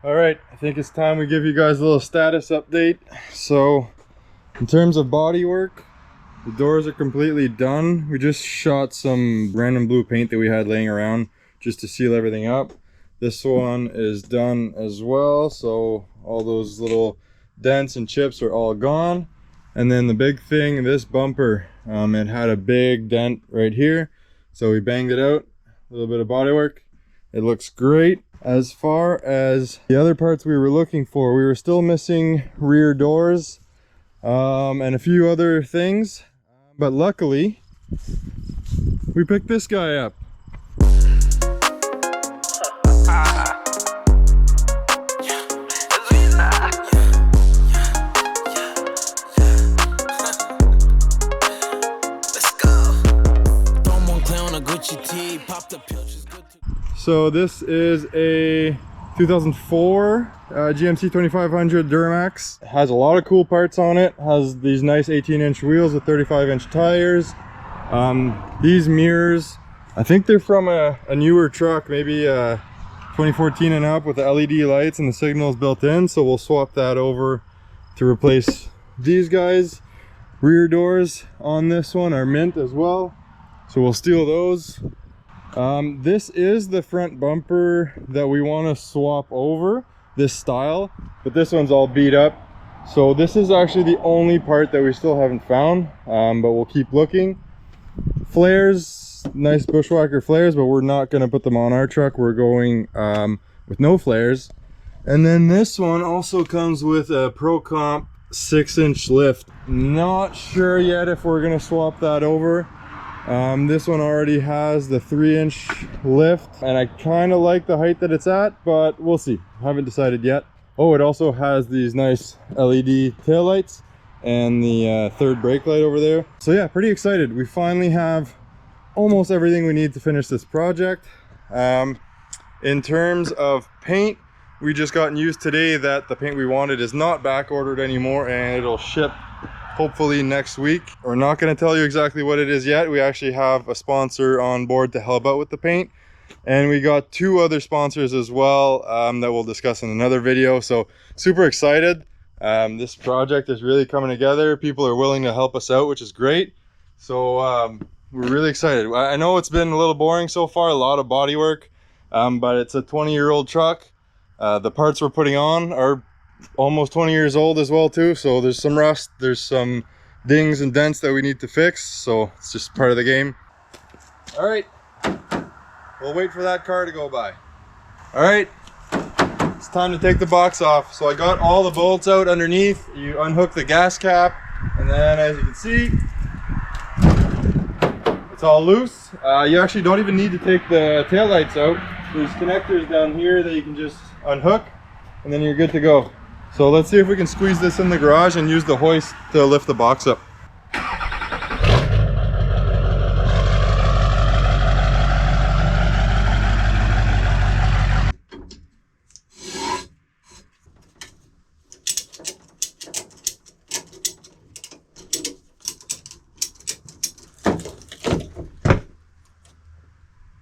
All right, I think it's time we give you guys a little status update. So in terms of body work, the doors are completely done. We just shot some random blue paint that we had laying around just to seal everything up. This one is done as well, so all those little dents and chips are all gone. And then the big thing, this bumper, it had a big dent right here, so we banged it out. A little bit of body work. It looks great. As far as the other parts we were looking for, we were still missing rear doors and a few other things, but luckily we picked this guy up. So this is a 2004 GMC 2500 Duramax. It has a lot of cool parts on it. Has these nice 18-inch wheels with 35-inch tires. These mirrors, I think they're from a newer truck, maybe 2014 and up, with the LED lights and the signals built in. So we'll swap that over to replace these guys. Rear doors on this one are mint as well, so we'll steal those. This is the front bumper that we want to swap over, this style, but this one's all beat up. So this is actually the only part that we still haven't found, but we'll keep looking. Flares, nice bushwhacker flares, but we're not going to put them on our truck. We're going with no flares. And then this one also comes with a Pro Comp 6-inch lift. Not sure yet if we're going to swap that over. This one already has the 3-inch lift, and I kind of like the height that it's at, but we'll see. Haven't decided yet. Oh, it also has these nice LED taillights and the third brake light over there. So yeah, pretty excited. We finally have almost everything we need to finish this project. In terms of paint, we just got news today that the paint we wanted is not back ordered anymore, and it'll ship hopefully next week. We're not going to tell you exactly what it is yet. We actually have a sponsor on board to help out with the paint, and we got 2 other sponsors as well that we'll discuss in another video. So super excited. This project is really coming together. People are willing to help us out, which is great. So we're really excited. I know it's been a little boring so far, a lot of body work, but it's a 20-year-old truck. The parts we're putting on are almost 20 years old as well too, so there's some rust, there's some dings and dents that we need to fix, so it's just part of the game. All right, we'll wait for that car to go by. All right, it's time to take the box off. So I got all the bolts out underneath. You unhook the gas cap, and then as you can see, it's all loose. You actually don't even need to take the taillights out. There's connectors down here that you can just unhook, and then you're good to go. So let's see if we can squeeze this in the garage and use the hoist to lift the box up.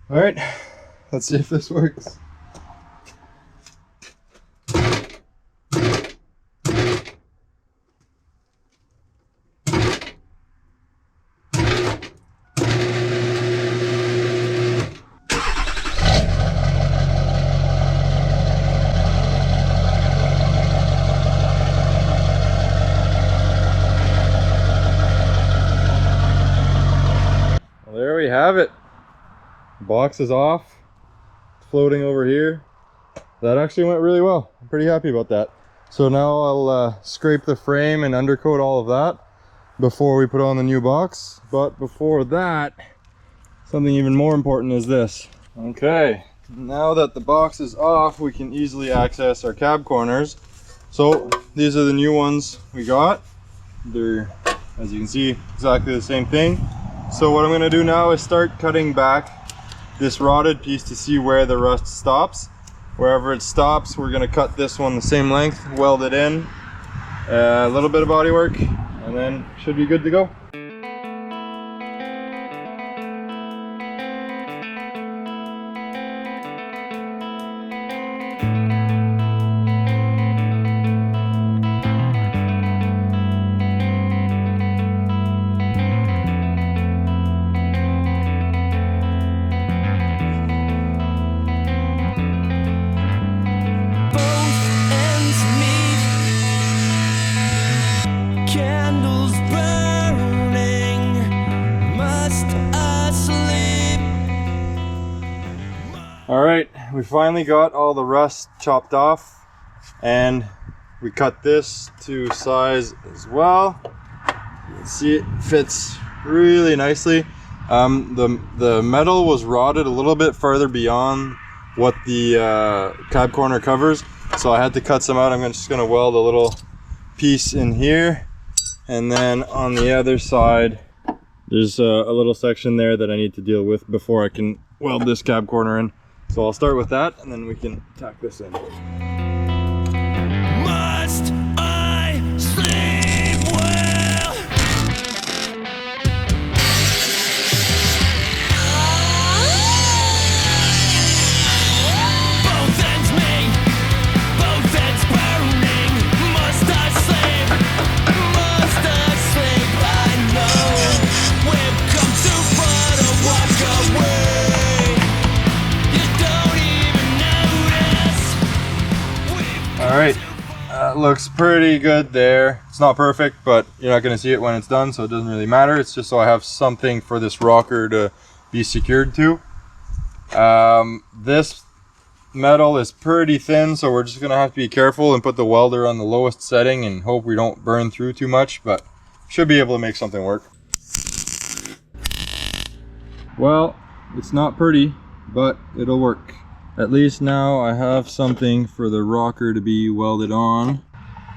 All right, let's see if this works. There we have it. Box is off, floating over here. That actually went really well. I'm pretty happy about that. So now I'll scrape the frame and undercoat all of that before we put on the new box. But before that, something even more important is this. Okay, now that the box is off, we can easily access our cab corners. So these are the new ones we got. They're, as you can see, exactly the same thing. So what I'm going to do now is start cutting back this rotted piece to see where the rust stops. Wherever it stops, we're going to cut this one the same length, weld it in, a little bit of body work, and then should be good to go. we finally got all the rust chopped off, and we cut this to size as well. You can see it fits really nicely. The metal was rotted a little bit farther beyond what the cab corner covers, so I had to cut some out. I'm just going to weld a little piece in here, and then on the other side there's a little section there that I need to deal with before I can weld this cab corner in. So I'll start with that, and then we can tack this in. Must I sleep well? Both ends me, both ends burning. Must I sleep? Must I sleep? I know we've come too far to walk away. You don't even notice. All right, looks pretty good there. It's not perfect, but you're not going to see it when it's done, so it doesn't really matter. It's just so I have something for this rocker to be secured to. This metal is pretty thin, so we're just going to have to be careful and put the welder on the lowest setting and hope we don't burn through too much, but should be able to make something work. Well, it's not pretty, but it'll work. At least now I have something for the rocker to be welded on.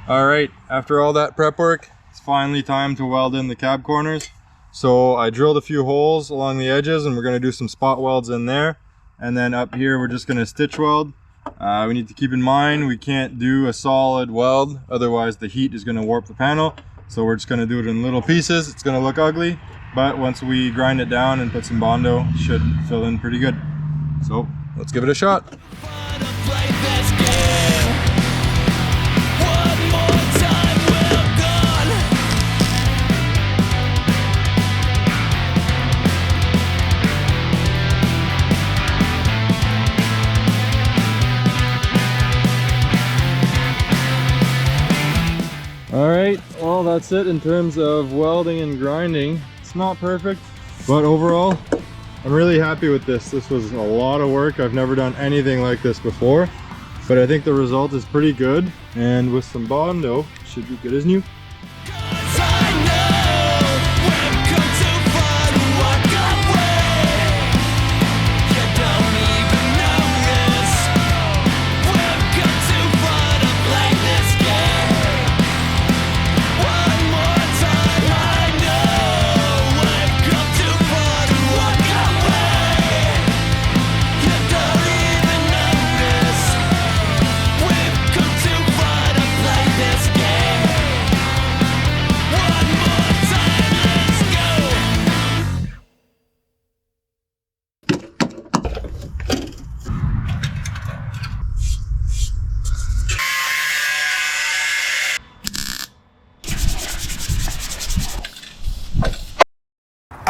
All right, after all that prep work, it's finally time to weld in the cab corners. So I drilled a few holes along the edges, and we're going to do some spot welds in there. And then up here, we're just going to stitch weld. We need to keep in mind we can't do a solid weld, otherwise the heat is going to warp the panel. So we're just going to do it in little pieces. It's going to look ugly, but once we grind it down and put some Bondo, it should fill in pretty good. So let's give it a shot. All right, well, that's it in terms of welding and grinding. It's not perfect, but overall, I'm really happy with this. This was a lot of work. I've never done anything like this before, but I think the result is pretty good. And with some Bondo, it should be good as new.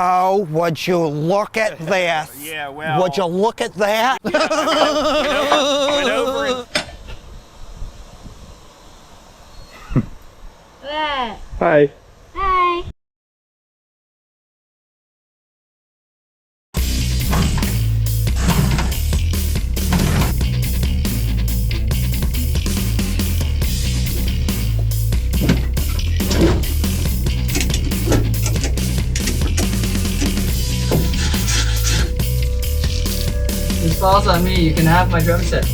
Oh, would you look at this? Yeah, well. Would you look at that? Went over it. Hi. Hi. This falls on me. You can have my drum set.